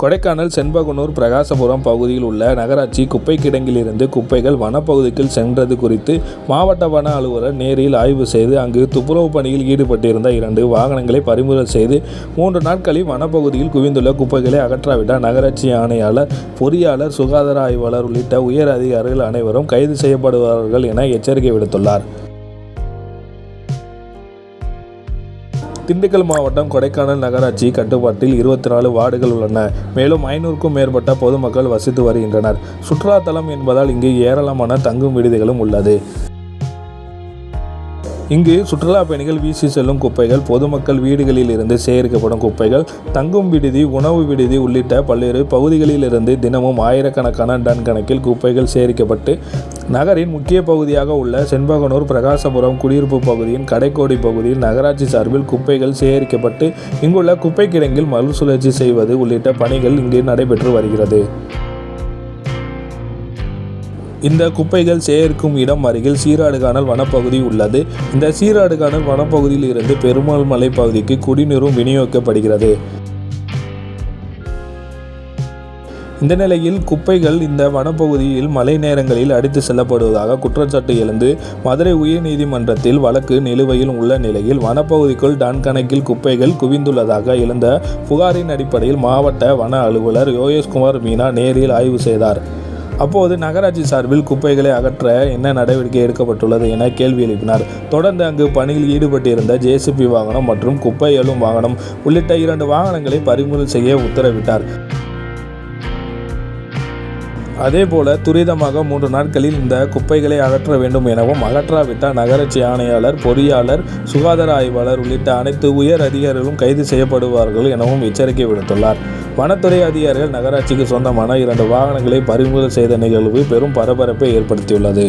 கொடைக்கானல் செண்பகனூர் பிரகாசபுரம் பகுதியில் உள்ள நகராட்சி குப்பை கிடங்கிலிருந்து குப்பைகள் வனப்பகுதிக்கு சென்றது குறித்து மாவட்ட வன அலுவலர் நேரில் ஆய்வு செய்து அங்கு துப்புரவு பணியில் ஈடுபட்டிருந்த 2 வாகனங்களை பறிமுதல் செய்து 3 நாட்களில் வனப்பகுதியில் குவிந்துள்ள குப்பைகளை அகற்றாவிட்டால் நகராட்சி ஆணையாளர், பொறியாளர், சுகாதார ஆய்வாளர் உள்ளிட்ட உயர் அதிகாரிகள் அனைவரும் கைது செய்யப்படுவார்கள் என எச்சரிக்கை விடுத்துள்ளார். திண்டுக்கல் மாவட்டம் கொடைக்கானல் நகராட்சி கட்டுப்பாட்டில் 24 வார்டுகள் உள்ளன. மேலும் 500க்கும் மேற்பட்ட பொதுமக்கள் வசித்து வருகின்றனர். சுற்றுலாத்தலம் என்பதால் இங்கு ஏராளமான தங்கும் விடுதிகளும் உள்ளது. இங்கு சுற்றுலா பயணிகள் வீசி செல்லும் குப்பைகள், பொதுமக்கள் வீடுகளில் இருந்து சேகரிக்கப்படும் குப்பைகள், தங்கும் விடுதி, உணவு விடுதி உள்ளிட்ட பல்வேறு பகுதிகளில் இருந்து தினமும் ஆயிரக்கணக்கான டன் கணக்கில் குப்பைகள் சேகரிக்கப்பட்டு நகரின் முக்கிய பகுதியாக உள்ள செண்பகனூர் பிரகாசபுரம் குடியிருப்பு பகுதியின் கடைக்கோடி பகுதியில் நகராட்சி சார்பில் குப்பைகள் சேகரிக்கப்பட்டு இங்குள்ள குப்பை கிடங்கில் மறுசுழற்சி செய்வது உள்ளிட்ட பணிகள் இங்கு நடைபெற்று வருகிறது. இந்த குப்பைகள் சேகரிக்கும் இடம் அருகில் சீராடுகானல் வனப்பகுதி உள்ளது. இந்த சீராடுகானல் வனப்பகுதியில் இருந்து பெருமாள் மலை பகுதிக்கு குடிநீரும் விநியோகிக்கப்படுகிறது. இந்த நிலையில் குப்பைகள் இந்த வனப்பகுதியில் மழை நேரங்களில் அடித்து செல்லப்படுவதாக குற்றச்சாட்டு எழுந்து மதுரை உயர்நீதிமன்றத்தில் வழக்கு நிலுவையில் உள்ள நிலையில் வனப்பகுதிக்குள் டன் கணக்கில் குப்பைகள் குவிந்துள்ளதாக எழுந்த புகாரின் அடிப்படையில் மாவட்ட வன அலுவலர் யோகேஷ்குமார் மீனா நேரில் ஆய்வு செய்தார். அப்போது நகராட்சி சார்பில் குப்பைகளை அகற்ற என்ன நடவடிக்கை எடுக்கப்பட்டுள்ளது என கேள்வி எழுப்பினார். தொடர்ந்து அங்கு பணியில் ஈடுபட்டிருந்த JCB வாகனம் மற்றும் குப்பை அள்ளும் வாகனம் உள்ளிட்ட 2 வாகனங்களை பறிமுதல் செய்ய உத்தரவிட்டார். அதேபோல துரிதமாக 3 நாட்களில் இந்த குப்பைகளை அகற்ற வேண்டும் எனவும், அகற்றாவிட்டால் நகராட்சி ஆணையாளர், பொறியாளர், சுகாதார ஆய்வாளர் உள்ளிட்ட அனைத்து உயர் அதிகாரிகளும் கைது செய்யப்படுவார்கள் எனவும் எச்சரிக்கை விடுத்துள்ளார். வனத்துறை அதிகாரிகள் நகராட்சிக்கு சொந்தமான 2 வாகனங்களை பறிமுதல் செய்த நிகழ்வு பெரும் பரபரப்பை ஏற்படுத்தியுள்ளது.